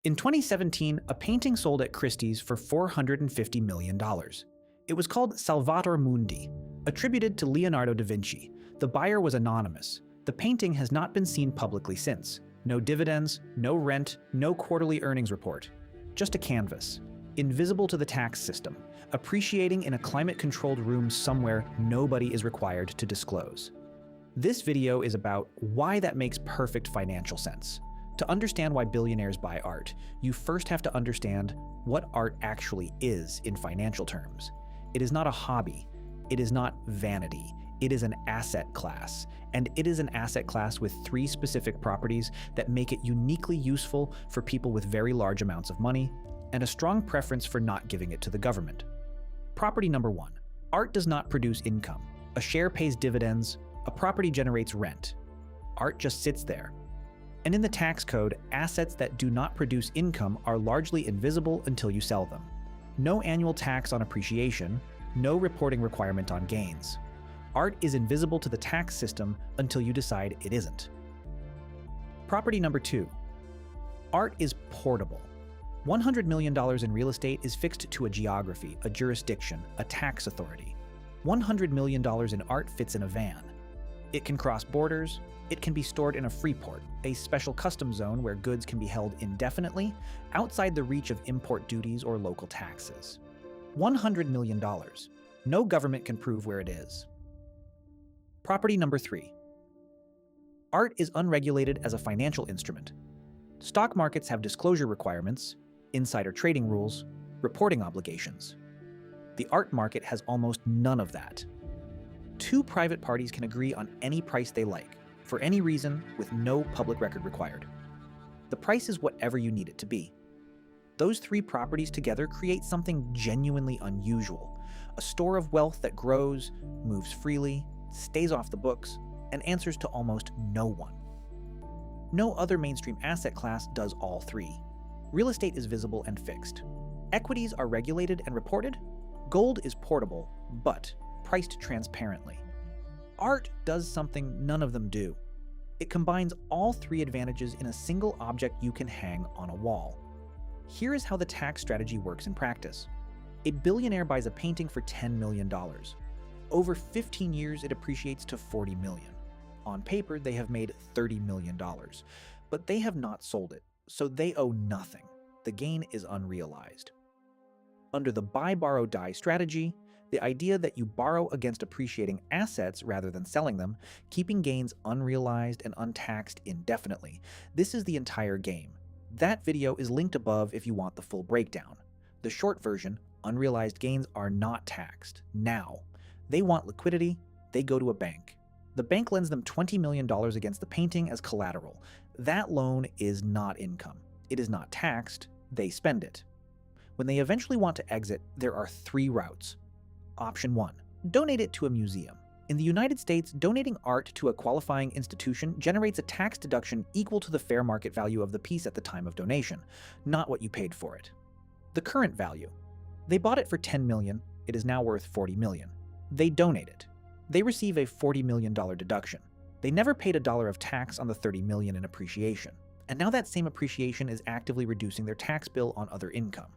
In 2017, a painting sold at Christie's for $450 million. It was called Salvator Mundi, attributed to Leonardo da Vinci. The buyer was anonymous. The painting has not been seen publicly since. No dividends, no rent, no quarterly earnings report. Just a canvas, invisible to the tax system, appreciating in a climate-controlled room somewhere nobody is required to disclose. This video is about why that makes perfect financial sense. To understand why billionaires buy art, you first have to understand what art actually is in financial terms. It is not a hobby. It is not vanity. It is an asset class. And it is an asset class with 3 specific properties that make it uniquely useful for people with very large amounts of money and a strong preference for not giving it to the government. Property number 1. Art does not produce income. A share pays dividends. A property generates rent. Art just sits there. And in the tax code, assets that do not produce income are largely invisible until you sell them. No annual tax on appreciation, no reporting requirement on gains. Art is invisible to the tax system until you decide it isn't. Property number 2. Art is portable. $100 million in real estate is fixed to a geography, a jurisdiction, a tax authority. $100 million in art fits in a van. It can cross borders. It can be stored in a freeport, a special customs zone where goods can be held indefinitely, outside the reach of import duties or local taxes. $100 million. No government can prove where it is. Property number 3. Art is unregulated as a financial instrument. Stock markets have disclosure requirements, insider trading rules, reporting obligations. The art market has almost none of that. 2 private parties can agree on any price they like, for any reason, with no public record required. The price is whatever you need it to be. Those 3 properties together create something genuinely unusual, a store of wealth that grows, moves freely, stays off the books, and answers to almost no one. No other mainstream asset class does all 3. Real estate is visible and fixed. Equities are regulated and reported. Gold is portable, but priced transparently. Art does something none of them do. It combines all 3 advantages in a single object you can hang on a wall. Here is how the tax strategy works in practice. A billionaire buys a painting for $10 million. Over 15 years, it appreciates to $40 million. On paper, they have made $30 million, but they have not sold it, so they owe nothing. The gain is unrealized. Under the buy, borrow, die strategy, the idea that you borrow against appreciating assets rather than selling them, keeping gains unrealized and untaxed indefinitely. This is the entire game. That video is linked above if you want the full breakdown. The short version, unrealized gains are not taxed. Now, they want liquidity, they go to a bank. The bank lends them $20 million against the painting as collateral. That loan is not income. It is not taxed, they spend it. When they eventually want to exit, there are 3 routes. Option 1. Donate it to a museum. In the United States, donating art to a qualifying institution generates a tax deduction equal to the fair market value of the piece at the time of donation, not what you paid for it. The current value. They bought it for $10 million, it is now worth $40 million. They donate it. They receive a $40 million deduction. They never paid $1 of tax on the $30 million in appreciation. And now that same appreciation is actively reducing their tax bill on other income.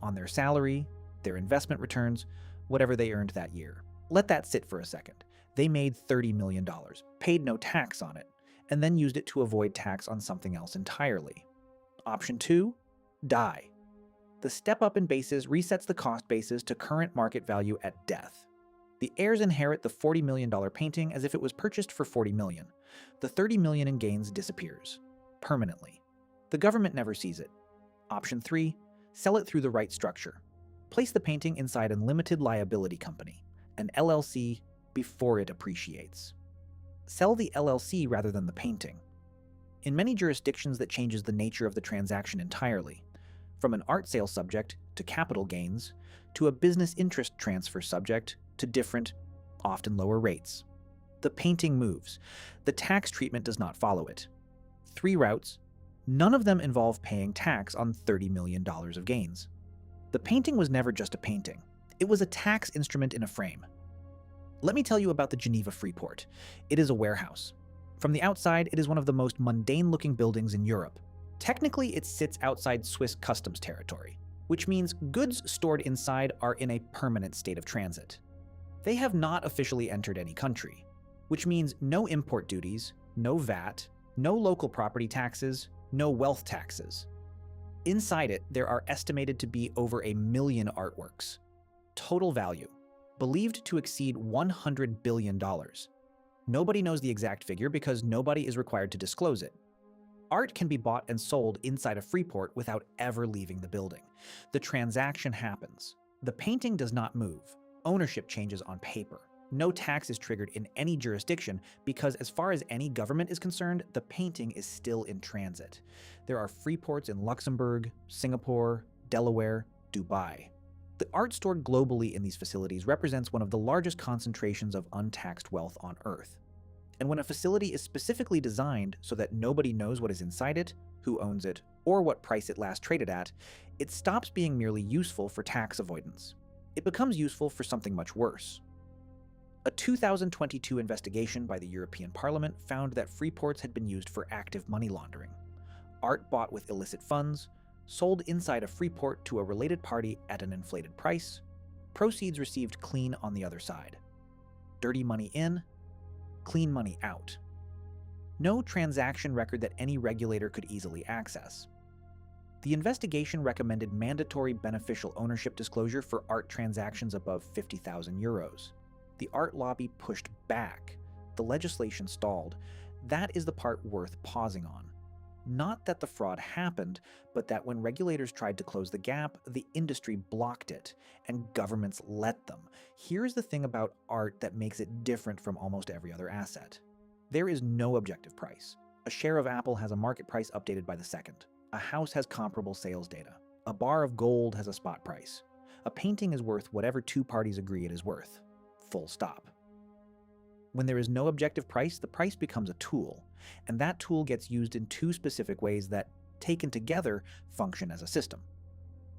On their salary, their investment returns, whatever they earned that year. Let that sit for a second. They made $30 million, paid no tax on it, and then used it to avoid tax on something else entirely. Option 2, die. The step up in basis resets the cost basis to current market value at death. The heirs inherit the $40 million painting as if it was purchased for $40 million. The $30 million in gains disappears. Permanently. The government never sees it. Option 3, sell it through the right structure. Place the painting inside a limited liability company, an LLC, before it appreciates. Sell the LLC rather than the painting. In many jurisdictions, that changes the nature of the transaction entirely, from an art sale subject to capital gains, to a business interest transfer subject to different, often lower rates. The painting moves. The tax treatment does not follow it. 3 routes, none of them involve paying tax on $30 million of gains. The painting was never just a painting. It was a tax instrument in a frame. Let me tell you about the Geneva Freeport. It is a warehouse. From the outside, it is one of the most mundane-looking buildings in Europe. Technically, it sits outside Swiss customs territory, which means goods stored inside are in a permanent state of transit. They have not officially entered any country, which means no import duties, no VAT, no local property taxes, no wealth taxes. Inside it, there are estimated to be over 1 million artworks. Total value, believed to exceed $100 billion. Nobody knows the exact figure because nobody is required to disclose it. Art can be bought and sold inside a Freeport without ever leaving the building. The transaction happens. The painting does not move. Ownership changes on paper. No tax is triggered in any jurisdiction because as far as any government is concerned, the painting is still in transit. There are Freeports in Luxembourg, Singapore, Delaware, Dubai. The art stored globally in these facilities represents one of the largest concentrations of untaxed wealth on Earth. And when a facility is specifically designed so that nobody knows what is inside it, who owns it, or what price it last traded at, it stops being merely useful for tax avoidance. It becomes useful for something much worse. A 2022 investigation by the European Parliament found that Freeports had been used for active money laundering. Art bought with illicit funds, sold inside a Freeport to a related party at an inflated price, proceeds received clean on the other side. Dirty money in, clean money out. No transaction record that any regulator could easily access. The investigation recommended mandatory beneficial ownership disclosure for art transactions above 50,000 euros. The art lobby pushed back. The legislation stalled. That is the part worth pausing on. Not that the fraud happened, but that when regulators tried to close the gap, the industry blocked it, and governments let them. Here's the thing about art that makes it different from almost every other asset. There is no objective price. A share of Apple has a market price updated by the second. A house has comparable sales data. A bar of gold has a spot price. A painting is worth whatever two parties agree it is worth. Full stop. When there is no objective price, the price becomes a tool, and that tool gets used in two specific ways that, taken together, function as a system.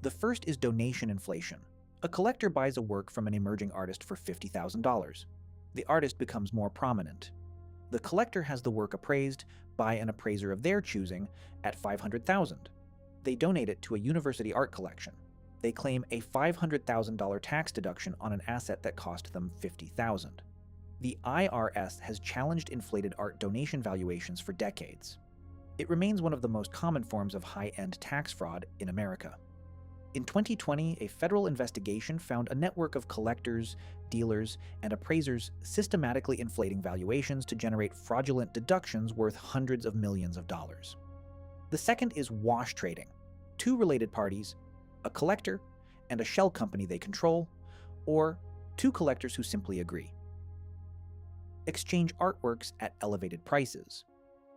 The first is donation inflation. A collector buys a work from an emerging artist for $50,000. The artist becomes more prominent. The collector has the work appraised by an appraiser of their choosing at $500,000. They donate it to a university art collection. They claim a $500,000 tax deduction on an asset that cost them $50,000. The IRS has challenged inflated art donation valuations for decades. It remains one of the most common forms of high-end tax fraud in America. In 2020, a federal investigation found a network of collectors, dealers, and appraisers systematically inflating valuations to generate fraudulent deductions worth hundreds of millions of dollars. The second is wash trading. Two related parties, a collector and a shell company they control, or two collectors who simply agree, exchange artworks at elevated prices.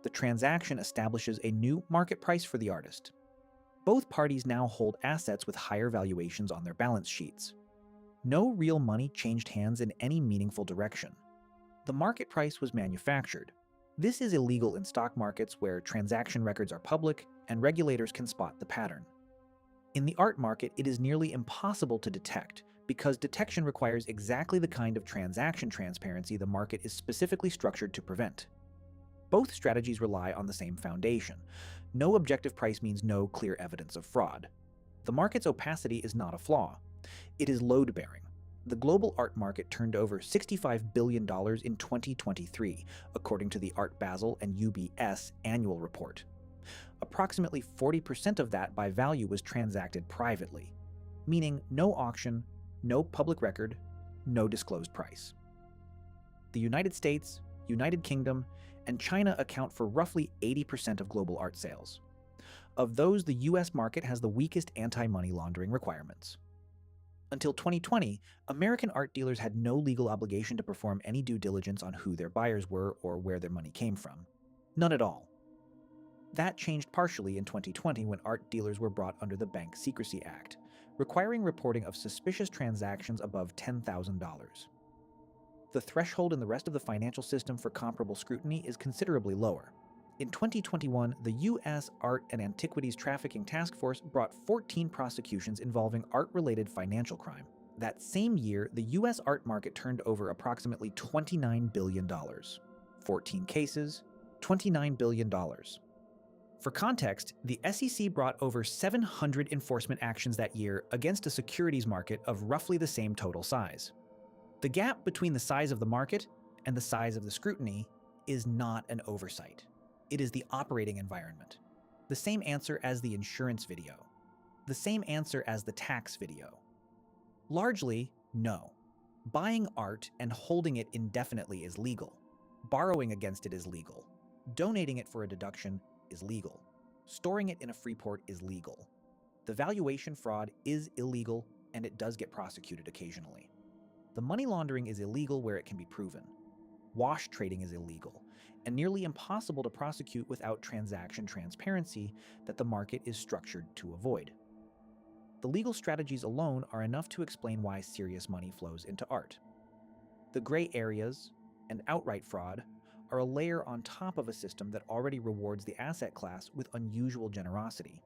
The transaction establishes a new market price for the artist. Both parties now hold assets with higher valuations on their balance sheets. No real money changed hands in any meaningful direction. The market price was manufactured. This is illegal in stock markets where transaction records are public and regulators can spot the pattern. In the art market, it is nearly impossible to detect because detection requires exactly the kind of transaction transparency the market is specifically structured to prevent. Both strategies rely on the same foundation. No objective price means no clear evidence of fraud. The market's opacity is not a flaw. It is load-bearing. The global art market turned over $65 billion in 2023, according to the Art Basel and UBS annual report. Approximately 40% of that by value was transacted privately, meaning no auction, no public record, no disclosed price. The United States, United Kingdom, and China account for roughly 80% of global art sales. Of those, the US market has the weakest anti-money laundering requirements. Until 2020, American art dealers had no legal obligation to perform any due diligence on who their buyers were or where their money came from. None at all. That changed partially in 2020 when art dealers were brought under the Bank Secrecy Act, requiring reporting of suspicious transactions above $10,000. The threshold in the rest of the financial system for comparable scrutiny is considerably lower. In 2021, the U.S. Art and Antiquities Trafficking Task Force brought 14 prosecutions involving art-related financial crime. That same year, the U.S. art market turned over approximately $29 billion. 14 cases, $29 billion. For context, the SEC brought over 700 enforcement actions that year against a securities market of roughly the same total size. The gap between the size of the market and the size of the scrutiny is not an oversight. It is the operating environment. The same answer as the insurance video. The same answer as the tax video. Largely, no. Buying art and holding it indefinitely is legal. Borrowing against it is legal. Donating it for a deduction is legal. Storing it in a freeport is legal. The valuation fraud is illegal, and it does get prosecuted occasionally. The money laundering is illegal where it can be proven. Wash trading is illegal, and nearly impossible to prosecute without transaction transparency that the market is structured to avoid. The legal strategies alone are enough to explain why serious money flows into art. The gray areas and outright fraud are a layer on top of a system that already rewards the asset class with unusual generosity.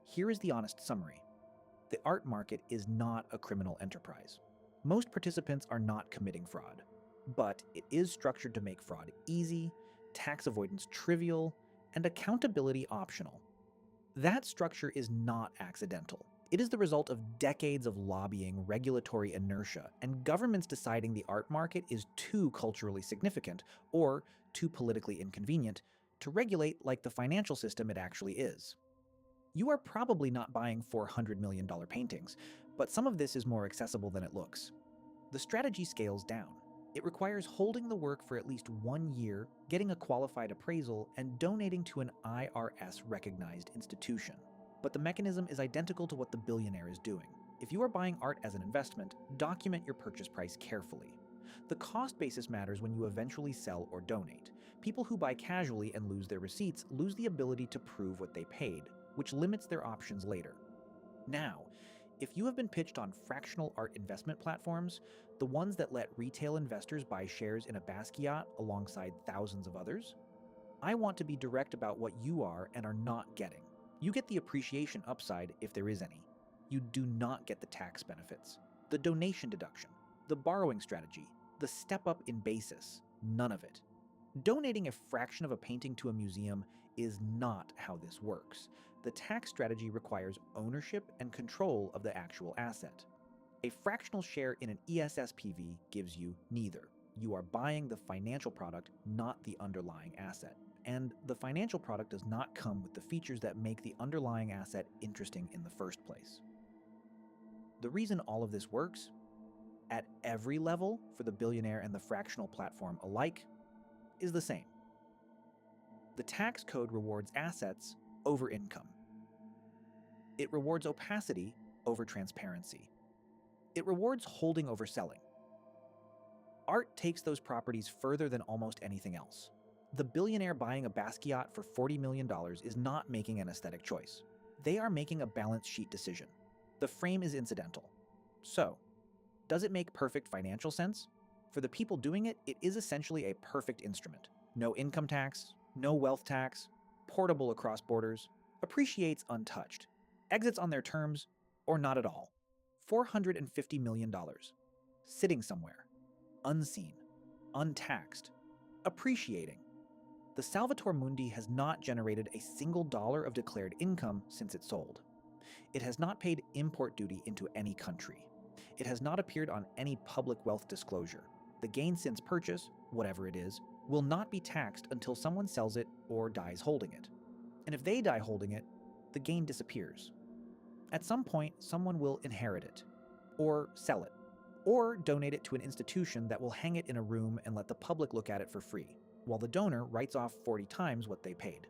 Here is the honest summary. The art market is not a criminal enterprise. Most participants are not committing fraud, but it is structured to make fraud easy, tax avoidance trivial, and accountability optional. That structure is not accidental. It is the result of decades of lobbying, regulatory inertia, and governments deciding the art market is too culturally significant or too politically inconvenient to regulate like the financial system it actually is. You are probably not buying $400 million paintings, but some of this is more accessible than it looks. The strategy scales down. It requires holding the work for at least 1 year, getting a qualified appraisal, and donating to an IRS-recognized institution. But the mechanism is identical to what the billionaire is doing. If you are buying art as an investment, document your purchase price carefully. The cost basis matters when you eventually sell or donate. People who buy casually and lose their receipts lose the ability to prove what they paid, which limits their options later. Now, if you have been pitched on fractional art investment platforms, the ones that let retail investors buy shares in a Basquiat alongside thousands of others, I want to be direct about what you are and are not getting. You get the appreciation upside if there is any. You do not get the tax benefits, the donation deduction, the borrowing strategy, the step up in basis, none of it. Donating a fraction of a painting to a museum is not how this works. The tax strategy requires ownership and control of the actual asset. A fractional share in an ESSPV gives you neither. You are buying the financial product, not the underlying asset. And the financial product does not come with the features that make the underlying asset interesting in the first place. The reason all of this works, at every level for the billionaire and the fractional platform alike, is the same. The tax code rewards assets over income. It rewards opacity over transparency. It rewards holding over selling. Art takes those properties further than almost anything else. The billionaire buying a Basquiat for $40 million is not making an aesthetic choice. They are making a balance sheet decision. The frame is incidental. So, does it make perfect financial sense? For the people doing it, it is essentially a perfect instrument. No income tax, no wealth tax, portable across borders, appreciates untouched, exits on their terms, or not at all. $450 million. Sitting somewhere. Unseen. Untaxed. Appreciating. The Salvator Mundi has not generated a single dollar of declared income since it sold. It has not paid import duty into any country. It has not appeared on any public wealth disclosure. The gain since purchase, whatever it is, will not be taxed until someone sells it or dies holding it. And if they die holding it, the gain disappears. At some point, someone will inherit it, or sell it, or donate it to an institution that will hang it in a room and let the public look at it for free, while the donor writes off 40 times what they paid.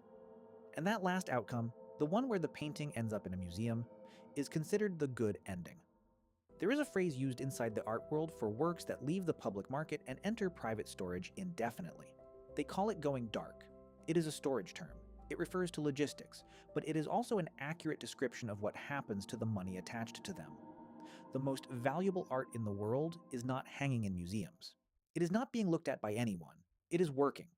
And that last outcome, the one where the painting ends up in a museum, is considered the good ending. There is a phrase used inside the art world for works that leave the public market and enter private storage indefinitely. They call it going dark. It is a storage term. It refers to logistics, but it is also an accurate description of what happens to the money attached to them. The most valuable art in the world is not hanging in museums. It is not being looked at by anyone. It is working.